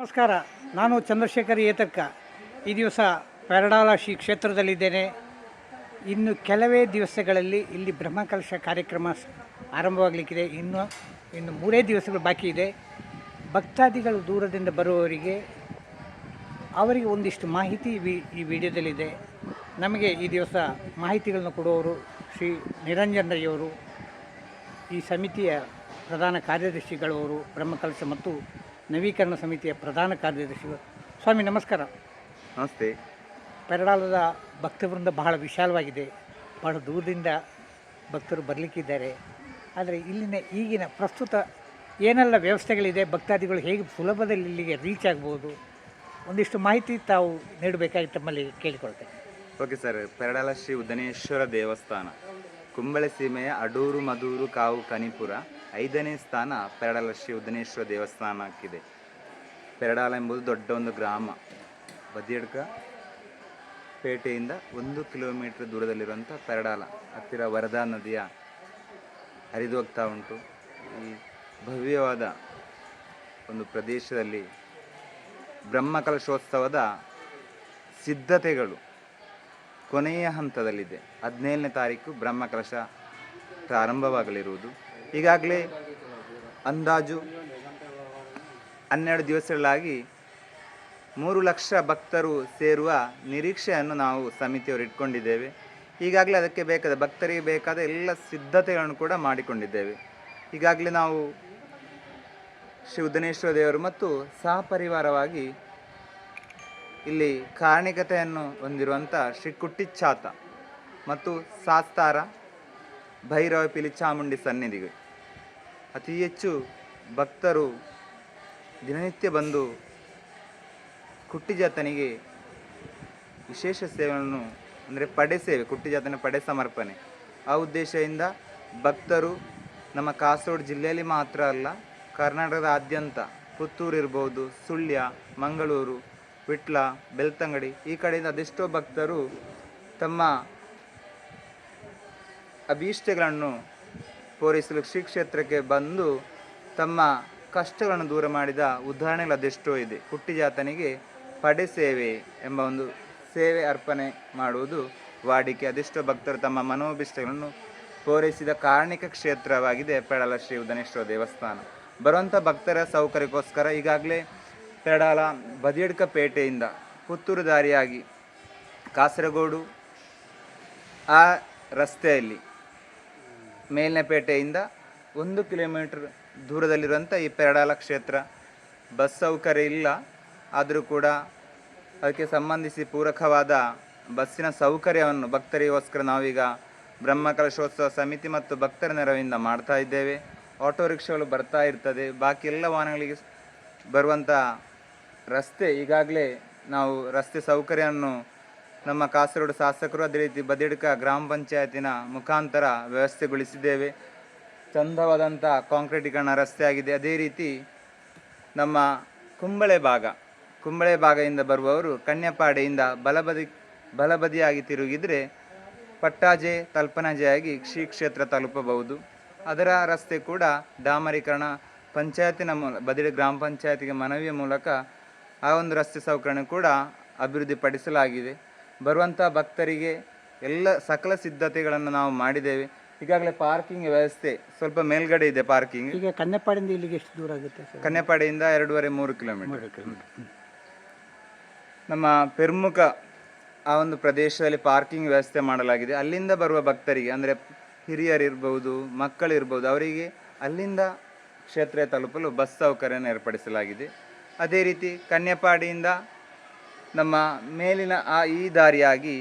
ನಮಸ್ಕಾರ. ನಾನು ಚಂದ್ರಶೇಖರ್ ಏತಕ್ಕ. ಈ ದಿವಸ ಪೆರಡಾಲ ಶ್ರೀ ಕ್ಷೇತ್ರದಲ್ಲಿದ್ದೇನೆ. ಇನ್ನು ಕೆಲವೇ ದಿವಸಗಳಲ್ಲಿ ಇಲ್ಲಿ ಬ್ರಹ್ಮಕಲಶ ಕಾರ್ಯಕ್ರಮ ಆರಂಭವಾಗಲಿಕ್ಕಿದೆ. ಇನ್ನು 3 ದಿವಸಗಳು ಬಾಕಿ ಇದೆ. ಭಕ್ತಾದಿಗಳು ದೂರದಿಂದ ಬರುವವರಿಗೆ ಅವರಿಗೆ ಒಂದಿಷ್ಟು ಮಾಹಿತಿ ಈ ವಿಡಿಯೋದಲ್ಲಿದೆ. ನಮಗೆ ಈ ದಿವಸ ಮಾಹಿತಿಗಳನ್ನು ಕೊಡುವವರು ಶ್ರೀ ನಿರಂಜನ್ ರೈಯವರು, ಈ ಸಮಿತಿಯ ಪ್ರಧಾನ ಕಾರ್ಯದರ್ಶಿಗಳವರು, ಬ್ರಹ್ಮಕಲಶ ಮತ್ತು ನವೀಕರಣ ಸಮಿತಿಯ ಪ್ರಧಾನ ಕಾರ್ಯದರ್ಶಿಗಳು. ಸ್ವಾಮಿ ನಮಸ್ಕಾರ. ನಮಸ್ತೆ. ಪೆರಡಾಲದ ಭಕ್ತವೃಂದ ಬಹಳ ವಿಶಾಲವಾಗಿದೆ. ಬಹಳ ದೂರದಿಂದ ಭಕ್ತರು ಬರಲಿಕ್ಕಿದ್ದಾರೆ. ಆದರೆ ಇಲ್ಲಿನ ಈಗಿನ ಪ್ರಸ್ತುತ ಏನೆಲ್ಲ ವ್ಯವಸ್ಥೆಗಳಿದೆ, ಭಕ್ತಾದಿಗಳು ಹೇಗೆ ಸುಲಭದಲ್ಲಿ ಇಲ್ಲಿಗೆ ರೀಚ್ ಆಗ್ಬೋದು, ಒಂದಿಷ್ಟು ಮಾಹಿತಿ ತಾವು ನೀಡಬೇಕಾಗಿ ತಮ್ಮಲ್ಲಿ ಕೇಳಿಕೊಳ್ತೇನೆ. Okay sir. ಪೆರಡಾಲ ಶ್ರೀ ಉದನೇಶ್ವರ ದೇವಸ್ಥಾನ ಕುಂಬಳೆ ಸೀಮೆಯ ಅಡೂರು, ಮದೂರು, ಕಾವು, ಕನಿಪುರ 5ನೇ ಸ್ಥಾನ ಪೆರಡಾಲ ಶ್ರೀ ಉದನೇಶ್ವರ ದೇವಸ್ಥಾನಕ್ಕಿದೆ. ಪೆರಡಾಲ ಎಂಬುದು ದೊಡ್ಡ ಒಂದು ಗ್ರಾಮ. ಬದಿಯಡ್ಕ ಪೇಟೆಯಿಂದ 1 ಕಿಲೋಮೀಟರ್ ದೂರದಲ್ಲಿರುವಂಥ ಪೆರಡಾಲ ಹತ್ತಿರ ವರದಾ ನದಿಯ ಹರಿದು ಹೋಗ್ತಾ ಉಂಟು. ಈ ಭವ್ಯವಾದ ಒಂದು ಪ್ರದೇಶದಲ್ಲಿ ಬ್ರಹ್ಮಕಲಶೋತ್ಸವದ ಸಿದ್ಧತೆಗಳು ಕೊನೆಯ ಹಂತದಲ್ಲಿದೆ. 17ನೇ ತಾರೀಕು ಬ್ರಹ್ಮಕಲಶ ಪ್ರಾರಂಭವಾಗಲಿರುವುದು. ಈಗಾಗಲೇ ಅಂದಾಜು 12 ದಿವಸಗಳಾಗಿ 3 ಲಕ್ಷ ಭಕ್ತರು ಸೇರುವ ನಿರೀಕ್ಷೆಯನ್ನು ನಾವು ಸಮಿತಿಯವರು ಇಟ್ಕೊಂಡಿದ್ದೇವೆ. ಈಗಾಗಲೇ ಅದಕ್ಕೆ ಬೇಕಾದ ಭಕ್ತರಿಗೆ ಬೇಕಾದ ಎಲ್ಲ ಸಿದ್ಧತೆಗಳನ್ನು ಕೂಡ ಮಾಡಿಕೊಂಡಿದ್ದೇವೆ. ಈಗಾಗಲೇ ನಾವು ಶ್ರೀ ಉದನೇಶ್ವರ ದೇವರು ಮತ್ತು ಸಹಪರಿವಾರವಾಗಿ ಇಲ್ಲಿ ಕಾರಣಿಕತೆಯನ್ನು ಹೊಂದಿರುವಂಥ ಶ್ರೀ ಕುಟ್ಟಿಚ್ಚಾತ ಮತ್ತು ಶಾಸ್ತಾರ ಭೈರವ ಪಿಲಿ ಚಾಮುಂಡಿ ಸನ್ನಿಧಿಗೆ ಅತಿ ಹೆಚ್ಚು ಭಕ್ತರು ದಿನನಿತ್ಯ ಬಂದು ಕುಟ್ಟಿಜಾತನಿಗೆ ವಿಶೇಷ ಸೇವೆಯನ್ನು ಅಂದರೆ ಪಡೆ ಸೇವೆ, ಕುಟ್ಟಿಜಾತನ ಪಡೆ ಸಮರ್ಪಣೆ, ಆ ಉದ್ದೇಶದಿಂದ ಭಕ್ತರು ನಮ್ಮ ಕಾಸರಗೋಡು ಜಿಲ್ಲೆಯಲ್ಲಿ ಮಾತ್ರ ಅಲ್ಲ, ಕರ್ನಾಟಕದಾದ್ಯಂತ ಪುತ್ತೂರು ಇರ್ಬೋದು, ಸುಳ್ಯ, ಮಂಗಳೂರು, ವಿಟ್ಲ, ಬೆಳ್ತಂಗಡಿ ಈ ಕಡೆಯಿಂದ ಅದೆಷ್ಟೋ ಭಕ್ತರು ತಮ್ಮ ಅಭೀಷ್ಟಗಳನ್ನು ಪೂರೈಸಲು ಶ್ರೀ ಕ್ಷೇತ್ರಕ್ಕೆ ಬಂದು ತಮ್ಮ ಕಷ್ಟಗಳನ್ನು ದೂರ ಮಾಡಿದ ಉದಾಹರಣೆಗಳು ಅದೆಷ್ಟೋ ಇದೆ. ಕುಟ್ಟಿಜಾತನಿಗೆ ಪಡೆ ಸೇವೆ ಎಂಬ ಒಂದು ಸೇವೆ ಅರ್ಪಣೆ ಮಾಡುವುದು ವಾಡಿಕೆ. ಅದೆಷ್ಟೋ ಭಕ್ತರು ತಮ್ಮ ಮನೋಭೀಷ್ಟಗಳನ್ನು ಪೂರೈಸಿದ ಕಾರಣಿಕ ಕ್ಷೇತ್ರವಾಗಿದೆ ಪೆರಡಾಲ ಶ್ರೀ ಉದನೇಶ್ವರ ದೇವಸ್ಥಾನ. ಬರುವಂಥ ಭಕ್ತರ ಸೌಕರ್ಯಕ್ಕೋಸ್ಕರ ಈಗಾಗಲೇ ಪೆರಡಾಲ ಬದಿಯಡ್ಕ ಪೇಟೆಯಿಂದ ಪುತ್ತೂರು ದಾರಿಯಾಗಿ ಕಾಸರಗೋಡು ಆ ರಸ್ತೆಯಲ್ಲಿ ಮೇಲಿನ ಪೇಟೆಯಿಂದ 1 ಕಿಲೋಮೀಟರ್ ದೂರದಲ್ಲಿರುವಂಥ ಈ ಪೆರಡಾಲ ಕ್ಷೇತ್ರ ಬಸ್ ಸೌಕರ್ಯ ಇಲ್ಲ. ಆದರೂ ಕೂಡ ಅದಕ್ಕೆ ಸಂಬಂಧಿಸಿ ಪೂರಕವಾದ ಬಸ್ಸಿನ ಸೌಕರ್ಯವನ್ನು ಭಕ್ತರಿಗೋಸ್ಕರ ನಾವೀಗ ಬ್ರಹ್ಮಕಲಶೋತ್ಸವ ಸಮಿತಿ ಮತ್ತು ಭಕ್ತರ ನೆರವಿಂದ ಮಾಡ್ತಾ ಇದ್ದೇವೆ. ಆಟೋ ರಿಕ್ಷಾಗಳು ಬರ್ತಾ ಇರ್ತದೆ. ಬಾಕಿ ಎಲ್ಲ ವಾಹನಗಳಿಗೆ ಬರುವಂಥ ರಸ್ತೆ ಈಗಾಗಲೇ ನಾವು ರಸ್ತೆ ಸೌಕರ್ಯವನ್ನು ನಮ್ಮ ಕಾಸರಗೋಡು ಶಾಸಕರು ಅದೇ ರೀತಿ ಬದಿಯಡ್ಕ ಗ್ರಾಮ ಪಂಚಾಯತಿನ ಮುಖಾಂತರ ವ್ಯವಸ್ಥೆಗೊಳಿಸಿದ್ದೇವೆ. ಚಂದವಾದಂಥ ಕಾಂಕ್ರೀಟೀಕರಣ ರಸ್ತೆ ಆಗಿದೆ. ಅದೇ ರೀತಿ ನಮ್ಮ ಕುಂಬಳೆ ಭಾಗದಿಂದ ಬರುವವರು ಕನ್ಯಪಾಡೆಯಿಂದ ಬಲಬದಿಯಾಗಿ ತಿರುಗಿದರೆ ಪಟ್ಟಾಜೆ ತಲ್ಪನಾಜೆಯಾಗಿ ಶ್ರೀ ಕ್ಷೇತ್ರ ತಲುಪಬಹುದು. ಅದರ ರಸ್ತೆ ಕೂಡ ಡಾಮರೀಕರಣ ಪಂಚಾಯತಿನ ಬದಿಯಡ್ಕ ಗ್ರಾಮ ಪಂಚಾಯತಿಗೆ ಮನವಿಯ ಮೂಲಕ ಆ ಒಂದು ರಸ್ತೆ ಸೌಕರ್ಯ ಕೂಡ ಅಭಿವೃದ್ಧಿಪಡಿಸಲಾಗಿದೆ. ಬರುವಂಥ ಭಕ್ತರಿಗೆ ಎಲ್ಲ ಸಕಲ ಸಿದ್ಧತೆಗಳನ್ನು ನಾವು ಮಾಡಿದ್ದೇವೆ. ಈಗಾಗಲೇ ಪಾರ್ಕಿಂಗ್ ವ್ಯವಸ್ಥೆ ಸ್ವಲ್ಪ ಮೇಲ್ಗಡೆ ಇದೆ. ಪಾರ್ಕಿಂಗ್ ಈಗ ಕನ್ಯಪಾಡಿಯಿಂದ ಇಲ್ಲಿಗೆ ಎಷ್ಟು ದೂರ ಆಗುತ್ತೆ? ಕನ್ಯಪಾಡಿಯಿಂದ 2.5-3 ಕಿಲೋಮೀಟರ್. ನಮ್ಮ ಪ್ರಮುಖ ಆ ಒಂದು ಪ್ರದೇಶದಲ್ಲಿ ಪಾರ್ಕಿಂಗ್ ವ್ಯವಸ್ಥೆ ಮಾಡಲಾಗಿದೆ. ಅಲ್ಲಿಂದ ಬರುವ ಭಕ್ತರಿಗೆ ಅಂದರೆ ಹಿರಿಯರಿರ್ಬೋದು, ಮಕ್ಕಳಿರ್ಬೋದು, ಅವರಿಗೆ ಅಲ್ಲಿಂದ ಕ್ಷೇತ್ರ ತಲುಪಲು ಬಸ್ ಸೌಕರ್ಯವನ್ನು ಏರ್ಪಡಿಸಲಾಗಿದೆ. ಅದೇ ರೀತಿ ಕನ್ಯಪಾಡಿಯಿಂದ ನಮ್ಮ ಮೇಲಿನ ಈ ದಾರಿಯಾಗಿ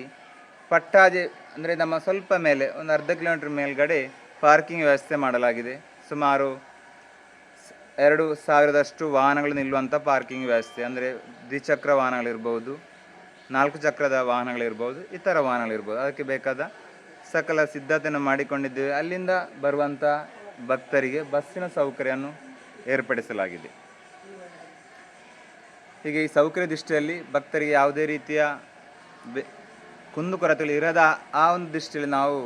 ಪಟ್ಟಾಜೆ ಅಂದರೆ ನಮ್ಮ ಸ್ವಲ್ಪ ಮೇಲೆ ಒಂದು ಅರ್ಧ ಕಿಲೋಮೀಟರ್ ಮೇಲ್ಗಡೆ ಪಾರ್ಕಿಂಗ್ ವ್ಯವಸ್ಥೆ ಮಾಡಲಾಗಿದೆ. ಸುಮಾರು 2,000ದಷ್ಟು ವಾಹನಗಳು ನಿಲ್ಲುವಂಥ ಪಾರ್ಕಿಂಗ್ ವ್ಯವಸ್ಥೆ, ಅಂದರೆ ದ್ವಿಚಕ್ರ ವಾಹನಗಳಿರ್ಬೋದು, 4 ಚಕ್ರದ ವಾಹನಗಳಿರ್ಬೋದು, ಇತರ ವಾಹನಗಳಿರ್ಬೋದು, ಅದಕ್ಕೆ ಬೇಕಾದ ಸಕಲ ಸಿದ್ಧತೆಯನ್ನು ಮಾಡಿಕೊಂಡಿದ್ದೇವೆ. ಅಲ್ಲಿಂದ ಬರುವಂಥ ಭಕ್ತರಿಗೆ ಬಸ್ಸಿನ ಸೌಕರ್ಯವನ್ನು ಏರ್ಪಡಿಸಲಾಗಿದೆ. ಹೀಗೆ ಈ ಸೌಕರ್ಯ ದೃಷ್ಟಿಯಲ್ಲಿ ಭಕ್ತರಿಗೆ ಯಾವುದೇ ರೀತಿಯ ಕುಂದುಕೊರತೆಗಳು ಇರದ ಆ ಒಂದು ದೃಷ್ಟಿಯಲ್ಲಿ ನಾವು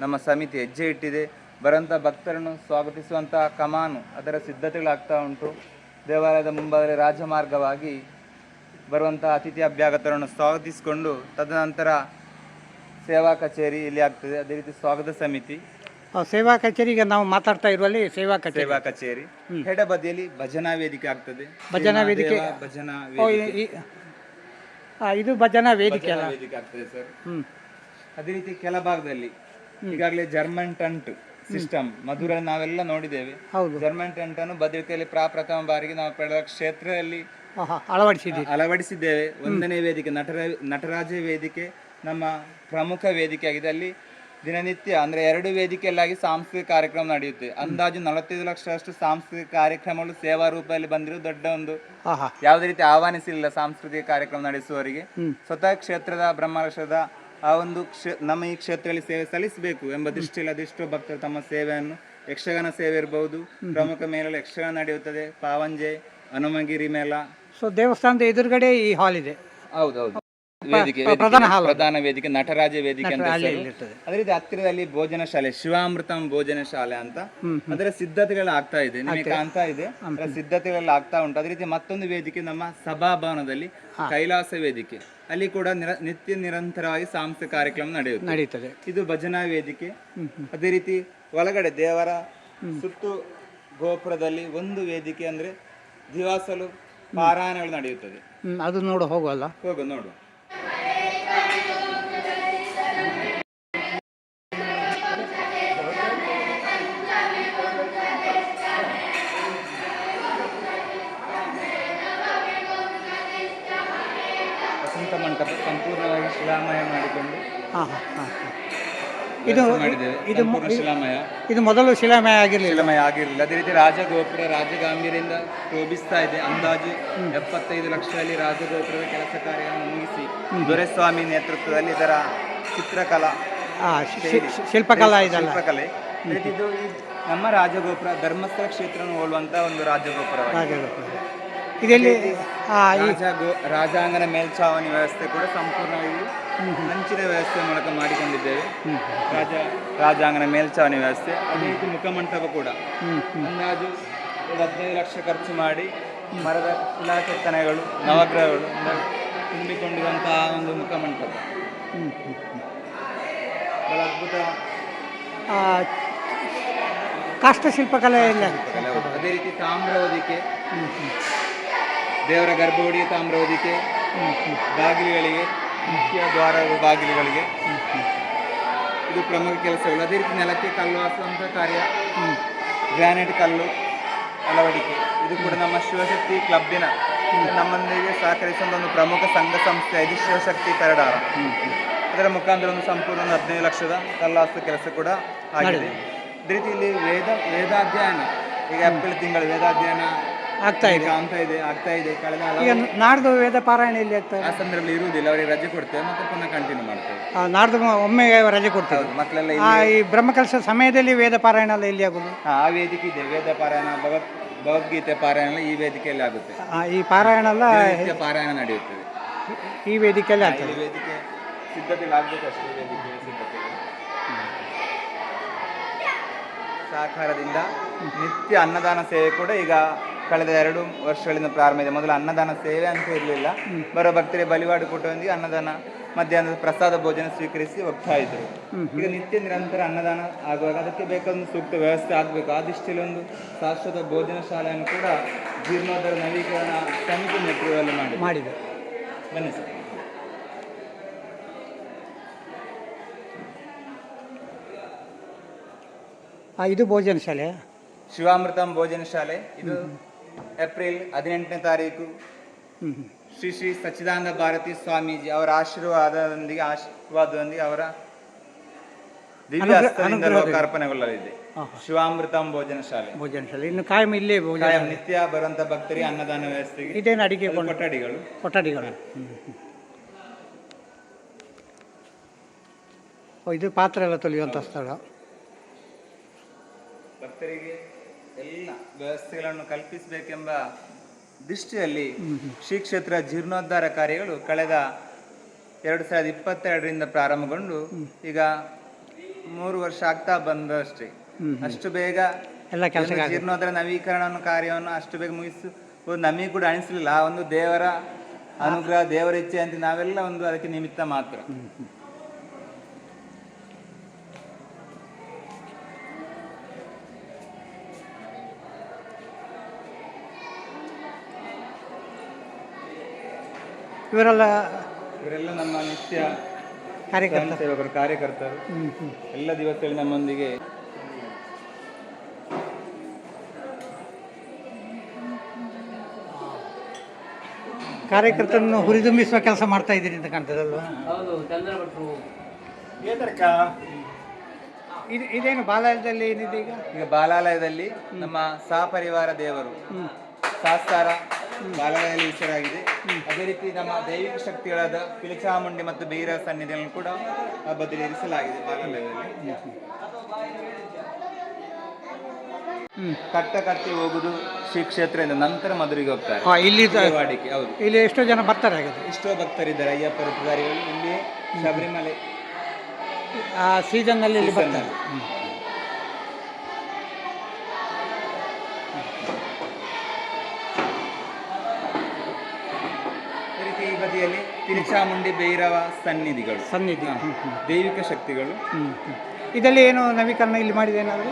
ನಮ್ಮ ಸಮಿತಿ ಹೆಜ್ಜೆ ಇಟ್ಟಿದೆ. ಬರೋಂಥ ಭಕ್ತರನ್ನು ಸ್ವಾಗತಿಸುವಂಥ ಕಮಾನು ಅದರ ಸಿದ್ಧತೆಗಳಾಗ್ತಾ ಉಂಟು. ದೇವಾಲಯದ ಮುಂಭಾಗದಲ್ಲಿ ರಾಜಮಾರ್ಗವಾಗಿ ಬರುವಂತಹ ಅತಿಥಿ ಅಭ್ಯಾಗತರನ್ನು ಸ್ವಾಗತಿಸಿಕೊಂಡು ತದನಂತರ ಸೇವಾ ಕಚೇರಿ ಇಲ್ಲಿ ಆಗ್ತದೆ. ಅದೇ ರೀತಿ ಸ್ವಾಗತ ಸಮಿತಿ, ಸೇವಾ ಕಚೇರಿಗೆ ನಾವು ಮಾತಾಡ್ತಾ ಇರುವಲ್ಲಿ ಸೇವಾ ಕಚೇರಿ ಎಡಬದಿಯಲ್ಲಿ ಭಜನಾ ವೇದಿಕೆ ಆಗ್ತದೆ. ಭಜನಾ ವೇದಿಕೆ ಭಜನಾ ಇದು ಭಜನಾ ವೇದಿಕೆ ಅಲ್ಲ, ವೇದಿಕೆ ಆಗ್ತದೆ ಸರ್. ಅದೇ ರೀತಿ ಕೆಲ ಭಾಗದಲ್ಲಿ ಈಗಾಗಲೇ ಜರ್ಮನ್ ಟಂಟ್ ಸಿಸ್ಟಮ್ ಮಧುರ ನಾವೆಲ್ಲ ನೋಡಿದ್ದೇವೆ. ಜರ್ಮನ್ ಟೆಂಟ್ ಅನ್ನು ಭದ್ರತೆಯಲ್ಲಿ ಪ್ರಥಮ ಬಾರಿಗೆ ನಾವು ಪಡೆದ ಕ್ಷೇತ್ರದಲ್ಲಿ ಅಳವಡಿಸಿದ್ದೇವೆ. ಒಂದನೇ ವೇದಿಕೆ ನಟರಾಜ ವೇದಿಕೆ ನಮ್ಮ ಪ್ರಮುಖ ವೇದಿಕೆ ಆಗಿದೆ. ಅಲ್ಲಿ ದಿನನಿತ್ಯ ಅಂದ್ರೆ 2 ವೇದಿಕೆಯಲ್ಲಾಗಿ ಸಾಂಸ್ಕೃತಿಕ ಕಾರ್ಯಕ್ರಮ ನಡೆಯುತ್ತೆ. ಅಂದಾಜು 45 ಲಕ್ಷದಷ್ಟು ಸಾಂಸ್ಕೃತಿಕ ಕಾರ್ಯಕ್ರಮಗಳು ಸೇವಾ ರೂಪದಲ್ಲಿ ಬಂದಿರೋ ದೊಡ್ಡ ಒಂದು, ಯಾವುದೇ ರೀತಿ ಆಹ್ವಾನಿಸಿಲ್ಲ ಸಾಂಸ್ಕೃತಿಕ ಕಾರ್ಯಕ್ರಮ ನಡೆಸುವವರಿಗೆ. ಸ್ವತಃ ಕ್ಷೇತ್ರದ ಬ್ರಹ್ಮಕಲಶದ ಆ ಒಂದು ನಮ್ಮ ಈ ಕ್ಷೇತ್ರದಲ್ಲಿ ಸೇವೆ ಸಲ್ಲಿಸಬೇಕು ಎಂಬ ದೃಷ್ಟಿಯಲ್ಲಿ ಅದೆಷ್ಟೋ ಭಕ್ತರು ತಮ್ಮ ಸೇವೆಯನ್ನು, ಯಕ್ಷಗಾನ ಸೇವೆ ಇರಬಹುದು, ಪ್ರಮುಖ ಮೇಲೆಲ್ಲ ಯಕ್ಷಗಾನ ನಡೆಯುತ್ತದೆ, ಪಾವಂಜೆ, ಹನುಮಗಿರಿ ಮೇಳ. ಸೊ ದೇವಸ್ಥಾನದ ಎದುರುಗಡೆ ಈ ಹಾಲ್ ಇದೆ. ಹೌದೌದು, ಪ್ರಧಾನ ವೇದಿಕೆ ನಟರಾಜ ವೇದಿಕೆ ಅಂತ. ಅದೇ ರೀತಿ ಹತ್ತಿರದಲ್ಲಿ ಭೋಜನ ಶಾಲೆ, ಶಿವಾಮೃತಂ ಭೋಜನ ಶಾಲೆ ಅಂತ, ಅದರ ಸಿದ್ಧತೆಗಳು ಆಗ್ತಾ ಇದೆ, ನಿಮಗೆ ಕಾಣ್ತಾ ಇದೆ, ಅದರ ಸಿದ್ಧತೆಗಳು ಆಗ್ತಾ ಉಂಟು. ಅದೇ ರೀತಿ ಮತ್ತೊಂದು ವೇದಿಕೆ ನಮ್ಮ ಸಭಾಭವನದಲ್ಲಿ ಕೈಲಾಸ ವೇದಿಕೆ, ಅಲ್ಲಿ ಕೂಡ ನಿತ್ಯ ನಿರಂತರವಾಗಿ ಸಾಂಸ್ಕೃತಿಕ ಕಾರ್ಯಕ್ರಮ ನಡೆಯುತ್ತದೆ. ಇದು ಭಜನಾ ವೇದಿಕೆ. ಅದೇ ರೀತಿ ಒಳಗಡೆ ದೇವರ ಸುತ್ತು ಗೋಪುರದಲ್ಲಿ ಒಂದು ವೇದಿಕೆ, ಅಂದ್ರೆ ದಿವಾಸಲು ಪಾರಾಯಣಗಳು ನಡೆಯುತ್ತದೆ. ಅದು ಹೋಗುವ ನೋಡು. ವಸಂತ ಮಂಟಪ ಸಂಪೂರ್ಣವಾಗಿ ಶಿಲಾಮಯ ಮಾಡಿಕೊಂಡು ಇದು ಮೊದಲು ಶಿಲಾಮಯ ಆಗಿರಲಿಲ್ಲ. ಅದೇ ರೀತಿ ರಾಜಗೋಪುರ ರಾಜಗಾಂಭೀರ್ಯದಿಂದ ಶೋಭಿಸ್ತಾ ಇದೆ. ಅಂದಾಜು 75 ಲಕ್ಷದಲ್ಲಿ ರಾಜಗೋಪುರದ ಕೆಲಸ ಕಾರ್ಯವನ್ನು ಮುಗಿಸಿ ದೊರೆಸ್ವಾಮಿ ನೇತೃತ್ವದಲ್ಲಿ ಇದರ ಚಿತ್ರಕಲಾ ಶಿಲ್ಪಕಲೆ. ಇದು ನಮ್ಮ ರಾಜಗೋಪುರ ಧರ್ಮಸ್ಥಳ ಕ್ಷೇತ್ರವನ್ನು ಹೋಲುವಂತ ಒಂದು ರಾಜಗೋಪುರ. ಇದರಲ್ಲಿ ರಾಜಾಂಗಣ ಮೇಲ್ಛಾವಣಿ ವ್ಯವಸ್ಥೆ ಕೂಡ ಸಂಪೂರ್ಣವಾಗಿ ಹಂಚಿನ ವ್ಯವಸ್ಥೆ ಮೂಲಕ ಮಾಡಿಕೊಂಡಿದ್ದೇವೆ. ರಾಜಾಂಗಣ ಮೇಲ್ಛಾವಣಿ ವ್ಯವಸ್ಥೆ. ಅದೇ ರೀತಿ ಮುಖಮಂಟಪ ಕೂಡ ಅಂದಾಜು 15 ಲಕ್ಷ ಖರ್ಚು ಮಾಡಿ ಮರದ ಶಿಲಾಕೆತ್ತನೆಗಳು, ನವಗ್ರಹಗಳು ತುಂಬಿಕೊಂಡಿರುವಂತಹ ಒಂದು ಮುಖಮಂಟಪ. ಬಹಳ ಅದ್ಭುತ ಕಾಷ್ಟಶಿಲ್ಪಕಲೆ. ಅದೇ ರೀತಿ ತಾಮ್ರ ಹೊದಿಕೆ, ದೇವರ ಗರ್ಭಗುಡಿಯ ತಾಮ್ರ ಹೊದಿಕೆ, ಬಾಗಿಲುಗಳಿಗೆ, ಮುಖ್ಯ ದ್ವಾರ ಬಾಗಿಲುಗಳಿಗೆ ಇದು ಪ್ರಮುಖ ಕೆಲಸಗಳು. ಅದೇ ರೀತಿ ನೆಲಕ್ಕೆ ಕಲ್ಲು ಹಾಕುವಂಥ ಕಾರ್ಯ, ಗ್ರಾನೈಟ್ ಕಲ್ಲು ಅಳವಡಿಕೆ. ಇದು ಕೂಡ ನಮ್ಮ ಶಿವಶಕ್ತಿ ಕ್ಲಬ್ಬಿನ ನಮ್ಮೊಂದಿಗೆ ಸಹಕರಿಸುವಂಥ ಒಂದು ಪ್ರಮುಖ ಸಂಘ ಸಂಸ್ಥೆ ಇದು ಶಿವಶಕ್ತಿ ಪೆರಡಾಳ. ಅದರ ಮುಖಾಂತರ ಒಂದು ಸಂಪೂರ್ಣ 15 ಲಕ್ಷದ ಕಲ್ಲಾಸ್ತು ಕೆಲಸ ಕೂಡ ಆಗಿದೆ. ಅದೇ ರೀತಿ ಇಲ್ಲಿ ವೇದಾಧ್ಯಯನ, ಈಗ ಏಪ್ರಿಲ್ ತಿಂಗಳು ವೇದಾಧ್ಯಯನ ಆಗ್ತಾ ಇದೆ. ಕಳೆದ ನಾಡ್ದು ವೇದ ಪಾರಾಯಣ ಇಲ್ಲಿ ಆಗ್ತಾ ಆ ಸಂದರ್ಭದಲ್ಲಿ ಇರುವುದಿಲ್ಲ, ಅವರಿಗೆ ರಜೆ ಕೊಡ್ತೇವೆ, ಮತ್ತೆ ಪುನಃ ಕಂಟಿನ್ಯೂ ಮಾಡ್ತೇವೆ. ನಾಡ್ದು ಒಮ್ಮೆ ರಜೆ ಕೊಡ್ತೇವೆ. ಮಕ್ಕಳೆಲ್ಲ ಈ ಬ್ರಹ್ಮಕಲಶ ಸಮಯದಲ್ಲಿ ವೇದ ಪಾರಾಯಣ ಎಲ್ಲ ಇಲ್ಲಿ ಆಗುದು. ಆ ವೇದಿಕೆ ಇದೆ, ವೇದ ಪಾರಾಯಣ, ಭಗವದ್ಗೀತೆ ಪಾರಾಯಣ ಈ ವೇದಿಕೆಯಲ್ಲಿ ಆಗುತ್ತೆ. ಈ ಪಾರಾಯಣ ಎಲ್ಲ ಪಾರಾಯಣ ನಡೆಯುತ್ತದೆ ಈ ವೇದಿಕೆಯಲ್ಲಿ ಆಗ್ತದೆ. ವೇದಿಕೆ ಸಿದ್ಧತೆ ಆಗಬೇಕಷ್ಟೇ. ವೇದಿಕೆ ಸಿದ್ಧತೆ ಸಹಕಾರದಿಂದ ನಿತ್ಯ ಅನ್ನದಾನ ಸೇವೆ ಕೂಡ ಈಗ ಕಳೆದ 2 ವರ್ಷಗಳಿಂದ ಪ್ರಾರಂಭ ಇದೆ. ಮೊದಲು ಅನ್ನದಾನ ಸೇವೆ ಅಂತ ಇರಲಿಲ್ಲ, ಬರೋ ಭಕ್ತರಿಗೆ ಬಲಿವಾಡು ಕೊಟ್ಟೊಂದಿಗೆ ಅನ್ನದಾನ, ಮಧ್ಯಾಹ್ನದ ಪ್ರಸಾದ ಭೋಜನ ಸ್ವೀಕರಿಸಿ ಹೋಗ್ತಾ ಇದ್ರು. ಈಗ ನಿತ್ಯ ನಿರಂತರ ಅನ್ನದಾನ ಆಗುವಾಗ ಅದಕ್ಕೆ ಬೇಕಾದ ಸೂಕ್ತ ವ್ಯವಸ್ಥೆ ಆಗಬೇಕು. ಆ ದೃಷ್ಟಿಯಲ್ಲಿ ಒಂದು ಶಾಶ್ವತ ಭೋಜನ ಶಾಲೆಯನ್ನು ಕೂಡ ಜೀರ್ಣೋದ್ಧಾರ ನವೀಕರಣ ಸಮಿತಿ ನೇತೃತ್ವದಲ್ಲಿ ಮಾಡಿದೆ. ಬನ್ನಿ ಸರ್. ಇದು ಭೋಜನ ಶಾಲೆ, ಶಿವಾಮೃತಂ ಭೋಜನ ಶಾಲೆ. ಇದು ಏಪ್ರಿಲ್ 18ನೇ ತಾರೀಕು ಶ್ರೀ ಶ್ರೀ ಸಚ್ಚಿದಾನಂದ ಭಾರತಿ ಸ್ವಾಮೀಜಿ ಅವರ ಆಶೀರ್ವಾದದೊಂದಿಗೆ ಅವರ ದಿವ್ಯ ಹಸ್ತದಿಂದ ಲೋಕಾರ್ಪಣೆಗೊಳ್ಳಲಿದೆ ಶಿವಾಮೃತಂ ಭೋಜನ ಶಾಲೆ. ಇನ್ನು ಕಾಯಂ ಇಲ್ಲೇ ನಿತ್ಯ ಬರುವಂತ ಭಕ್ತರಿಗೆ ಅನ್ನದಾನ ವ್ಯವಸ್ಥೆಗೆ ಇದೇನು ಅಡಿಗೆ ಕೊಠಡಿಗಳು. ಇದು ಪಾತ್ರೆ ಎಲ್ಲ ತೊಳೆಯುವಂಥ ಸ್ಥಳ. ಭಕ್ತರಿಗೆ ಎಲ್ಲ ವ್ಯವಸ್ಥೆಗಳನ್ನು ಕಲ್ಪಿಸಬೇಕೆಂಬ ದೃಷ್ಟಿಯಲ್ಲಿ ಶ್ರೀ ಕ್ಷೇತ್ರ ಜೀರ್ಣೋದ್ಧಾರ ಕಾರ್ಯಗಳು ಕಳೆದ 2022ರಿಂದ ಪ್ರಾರಂಭಗೊಂಡು ಈಗ 3 ವರ್ಷ ಆಗ್ತಾ ಬಂದಷ್ಟೇ. ಅಷ್ಟು ಬೇಗ ಎಲ್ಲ ಕೆಲಸ ಜೀರ್ಣೋದ್ಧಾರ ನವೀಕರಣ ಕಾರ್ಯವನ್ನು ಅಷ್ಟು ಬೇಗ ಒಂದು ನಮಗೆ ಕೂಡ ಅನಿಸಲಿಲ್ಲ. ಆ ಒಂದು ದೇವರ ಅನುಗ್ರಹ, ದೇವರ ಇಚ್ಛೆ ಅಂತ ನಾವೆಲ್ಲ ಒಂದು ಅದಕ್ಕೆ ನಿಮಿತ್ತ ಮಾತ್ರ. ಇವರೆಲ್ಲ ನಮ್ಮ ನಿತ್ಯ ಕಾರ್ಯಕರ್ತ ಸೇವಕರು, ಕಾರ್ಯಕರ್ತರು ಎಲ್ಲ ದಿವಸದಲ್ಲಿ ನಮ್ಮೊಂದಿಗೆ. ಕಾರ್ಯಕರ್ತರನ್ನು ಹುರಿದುಂಬಿಸುವ ಕೆಲಸ ಮಾಡ್ತಾ ಇದ್ದೀರಿ ಅಂತ ಕಾಣ್ತದಲ್ವಾ? ಇದೇನು ಬಾಲಾಲಯದಲ್ಲಿ ಏನಿದೆ ಈಗ ಬಾಲಾಲಯದಲ್ಲಿ ನಮ್ಮ ಸಹಪರಿವಾರ ದೇವರು ಶಾಸ್ತಾರ ಬಾಲಾಲಯದಲ್ಲಿ ಹೆಸರಾಗಿದೆ. ಅದೇ ರೀತಿ ನಮ್ಮ ದೈವಿಕ ಶಕ್ತಿಗಳಾದ ಪಿಲಿಚಾಮುಂಡಿ ಮತ್ತು ಬೀರ ಸನ್ನಿಧಿಗಳನ್ನು ಕೂಡ ಬದಲಿರಿಸಲಾಗಿದೆ ಬಾಲಾಲಯದಲ್ಲಿ. ಕಟ್ಟಿ ಹೋಗುದು ಶ್ರೀ ಕ್ಷೇತ್ರದಿಂದ, ನಂತರ ಮಧುರಿಗೆ ಹೋಗ್ತಾರೆ. ಇಲ್ಲಿ ವಾಡಿಕೆ. ಹೌದು, ಇಲ್ಲಿ ಎಷ್ಟೋ ಜನ ಬರ್ತಾರೆ ಹಾಗಾದ್ರೆ? ಎಷ್ಟೋ ಭಕ್ತರಿದ್ದಾರೆ, ಅಯ್ಯಪ್ಪ ವೃತ್ತಧಾರಿಗಳು ಇಲ್ಲಿ ಶಬರಿಮಲೆ ಸೀಸನ್ನಲ್ಲಿ ಇಲ್ಲಿ ಬರ್ತಾರೆ. ಈ ಬದಿಯಲ್ಲಿ ಪಿಲಿಚಾಮುಂಡಿ ಭೈರವ ಸನ್ನಿಧಿ ದೈವಿಕ ಶಕ್ತಿಗಳು. ಇದರಲ್ಲಿ ಏನು ನವೀಕರಣ ಇಲ್ಲಿ ಮಾಡಿದೆ ಏನಾದರೂ?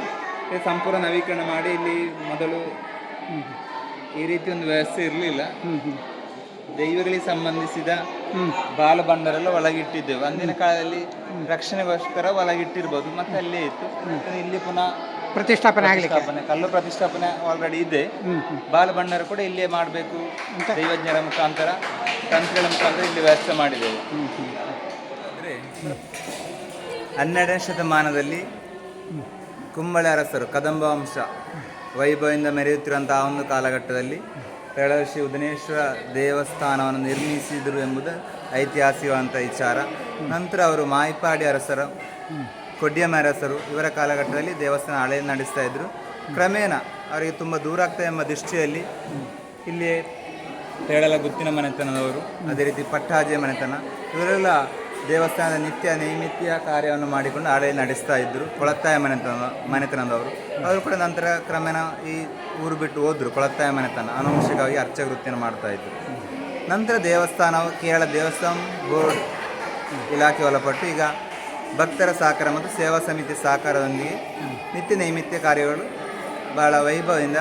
ಸಂಪೂರ್ಣ ನವೀಕರಣ ಮಾಡಿ, ಇಲ್ಲಿ ಮೊದಲು ಈ ರೀತಿ ಒಂದು ವ್ಯವಸ್ಥೆ ಇರಲಿಲ್ಲ. ದೈವಗಳಿಗೆ ಸಂಬಂಧಿಸಿದ ಬಾಲಭಂಡರೆಲ್ಲ ಒಳಗಿಟ್ಟಿದ್ದೆವು. ಅಂದಿನ ಕಾಲದಲ್ಲಿ ರಕ್ಷಣೆಗೋಸ್ಕರ ಒಳಗಿಟ್ಟಿರ್ಬೋದು, ಮತ್ತೆ ಅಲ್ಲೇ ಇತ್ತು. ಇಲ್ಲಿ ಪುನಃ ಪ್ರತಿಷ್ಠಾಪನೆ ಕಲ್ಲು ಪ್ರತಿಷ್ಠಾಪನೆ ಆಲ್ರೆಡಿ ಇದೆ. ಬಾಲಭಂಡಾರ ಕೂಡ ಇಲ್ಲೇ ಮಾಡಬೇಕು, ದೈವಜ್ಞರ ಮುಖಾಂತರ, ತಂತ್ರಗಳ ಮುಖಾಂತರ ಇಲ್ಲಿ ವ್ಯವಸ್ಥೆ ಮಾಡಿದೆವು. ಅಂದರೆ 12ನೇ ಶತಮಾನದಲ್ಲಿ ಕುಂಬಳೆ ಅರಸರು, ಕದಂಬ ವಂಶ ವೈಭವದಿಂದ ಮೆರೆಯುತ್ತಿರುವಂತಹ ಒಂದು ಕಾಲಘಟ್ಟದಲ್ಲಿ ಶ್ರೀ ಉದನೇಶ್ವರ ದೇವಸ್ಥಾನವನ್ನು ನಿರ್ಮಿಸಿದರು ಎಂಬುದು ಐತಿಹಾಸಿಕವಂತ ವಿಚಾರ. ನಂತರ ಅವರು ಮಾಯಿಪಾಡಿ ಅರಸರು, ಕೊಡ್ಯಮ ಅರಸರು ಇವರ ಕಾಲಘಟ್ಟದಲ್ಲಿ ದೇವಸ್ಥಾನ ಹಳೆ ನಡೆಸ್ತಾ ಇದ್ದರು. ಕ್ರಮೇಣ ಅವರಿಗೆ ತುಂಬ ದೂರ ಆಗ್ತದೆ ಎಂಬ ದೃಷ್ಟಿಯಲ್ಲಿ ಇಲ್ಲಿ ಹೇಳಲ ಗುತ್ತಿನ ಮನೆತನದವರು, ಅದೇ ರೀತಿ ಪಟ್ಟಾಜೆ ಮನೆತನ, ಇವರೆಲ್ಲ ದೇವಸ್ಥಾನದ ನಿತ್ಯ ನೈಮಿತ್ಯ ಕಾರ್ಯವನ್ನು ಮಾಡಿಕೊಂಡು ಹಳೆ ನಡೆಸ್ತಾ ಇದ್ದರು. ಕೊಳತ್ತಾಯ ಮನೆತನದವರು ಅವರು ಕೂಡ ನಂತರ ಕ್ರಮೇಣ ಈ ಊರು ಬಿಟ್ಟು ಹೋದರು. ಕೊಳತ್ತಾಯ ಮನೆತನ ಆನುವಂಶಿಕವಾಗಿ ಅರ್ಚಕ ವೃತ್ತಿಯನ್ನು ಮಾಡ್ತಾ ಇದ್ದರು. ನಂತರ ದೇವಸ್ಥಾನವು ಕೇರಳ ದೇವಸ್ಥಾನ ಬೋರ್ಡ್ ಇಲಾಖೆ ಒಳಪಟ್ಟು ಈಗ ಭಕ್ತರ ಸಹಕಾರ ಮತ್ತು ಸೇವಾ ಸಮಿತಿ ಸಹಕಾರದೊಂದಿಗೆ ನಿತ್ಯ ನೈಮಿತ್ಯ ಕಾರ್ಯಗಳು ಬಹಳ ವೈಭವದಿಂದ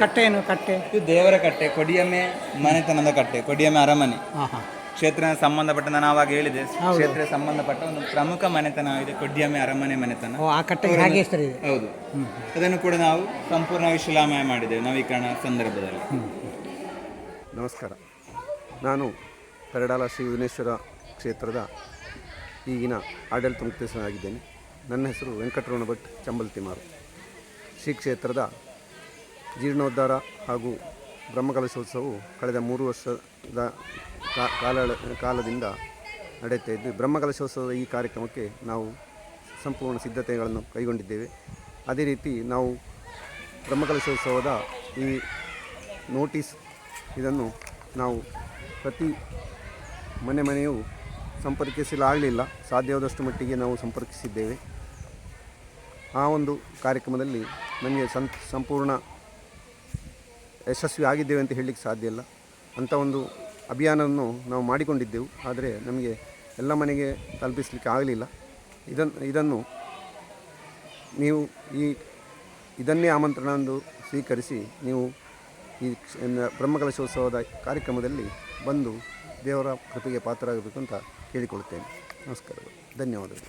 ಕಟ್ಟೆ ಏನು ಕಟ್ಟೆ? ಇದು ದೇವರ ಕಟ್ಟೆ, ಕೊಡಿಯಮ್ಮೆ ಮನೆತನದ ಕಟ್ಟೆ, ಕೊಡಿಯಮ್ಮೆ ಅರಮನೆ. ಕ್ಷೇತ್ರ ಸಂಬಂಧಪಟ್ಟ, ನಾನು ಆವಾಗ ಹೇಳಿದೆ, ಕ್ಷೇತ್ರ ಸಂಬಂಧಪಟ್ಟ ಒಂದು ಪ್ರಮುಖ ಮನೆತನ ಇದೆ ಕೊಡ್ಯಮ್ಮೆ ಅರಮನೆ ಮನೆತನ. ಹೌದು, ಅದನ್ನು ಕೂಡ ನಾವು ಸಂಪೂರ್ಣ ವಿಶ್ರಾಮಯ ಮಾಡಿದ್ದೇವೆ ನವೀಕರಣ ಸಂದರ್ಭದಲ್ಲಿ. ನಮಸ್ಕಾರ, ನಾನು ಪೆರಡಾಲ ಶ್ರೀ ಉದನೇಶ್ವರ ಕ್ಷೇತ್ರದ ಈಗಿನ ಆಡಳಿತ ಮುಖ್ಯಸ್ಥನಾಗಿದ್ದೇನೆ. ನನ್ನ ಹೆಸರು ವೆಂಕಟರಮಣ ಭಟ್ ಚಂಬಲ್ತಿಮಾರು. ಶ್ರೀ ಕ್ಷೇತ್ರದ ಜೀರ್ಣೋದ್ಧಾರ ಹಾಗೂ ಬ್ರಹ್ಮಕಲಶೋತ್ಸವವು ಕಳೆದ 3 ವರ್ಷದ ಕಾಲದಿಂದ ನಡೆಯುತ್ತಾ ಇದ್ದು, ಬ್ರಹ್ಮಕಲಶೋತ್ಸವದ ಈ ಕಾರ್ಯಕ್ರಮಕ್ಕೆ ನಾವು ಸಂಪೂರ್ಣ ಸಿದ್ಧತೆಗಳನ್ನು ಕೈಗೊಂಡಿದ್ದೇವೆ. ಅದೇ ರೀತಿ ನಾವು ಬ್ರಹ್ಮಕಲಶೋತ್ಸವದ ಈ ನೋಟಿಸ್ ಇದನ್ನು ನಾವು ಪ್ರತಿ ಮನೆಯೂ ಸಂಪರ್ಕಿಸಲಾಗಲಿಲ್ಲ. ಸಾಧ್ಯವಾದಷ್ಟು ಮಟ್ಟಿಗೆ ನಾವು ಸಂಪರ್ಕಿಸಿದ್ದೇವೆ. ಆ ಒಂದು ಕಾರ್ಯಕ್ರಮದಲ್ಲಿ ನಮಗೆ ಸಂಪೂರ್ಣ ಯಶಸ್ವಿ ಆಗಿದ್ದೇವೆ ಅಂತ ಹೇಳಲಿಕ್ಕೆ ಸಾಧ್ಯ ಇಲ್ಲ. ಅಂಥ ಒಂದು ಅಭಿಯಾನವನ್ನು ನಾವು ಮಾಡಿಕೊಂಡಿದ್ದೆವು. ಆದರೆ ನಮಗೆ ಎಲ್ಲ ಮನೆಗೆ ತಲುಪಿಸಲಿಕ್ಕೆ ಆಗಲಿಲ್ಲ. ಇದನ್ನು ನೀವು ಇದನ್ನೇ ಆಮಂತ್ರಣ ಎಂದು ಸ್ವೀಕರಿಸಿ ನೀವು ಈ ಬ್ರಹ್ಮಕಲಶೋತ್ಸವದ ಕಾರ್ಯಕ್ರಮದಲ್ಲಿ ಬಂದು ದೇವರ ಕೃಪೆಗೆ ಪಾತ್ರರಾಗಬೇಕು ಅಂತ ಕೇಳಿಕೊಳ್ಳುತ್ತೇನೆ. ನಮಸ್ಕಾರಗಳು, ಧನ್ಯವಾದಗಳು.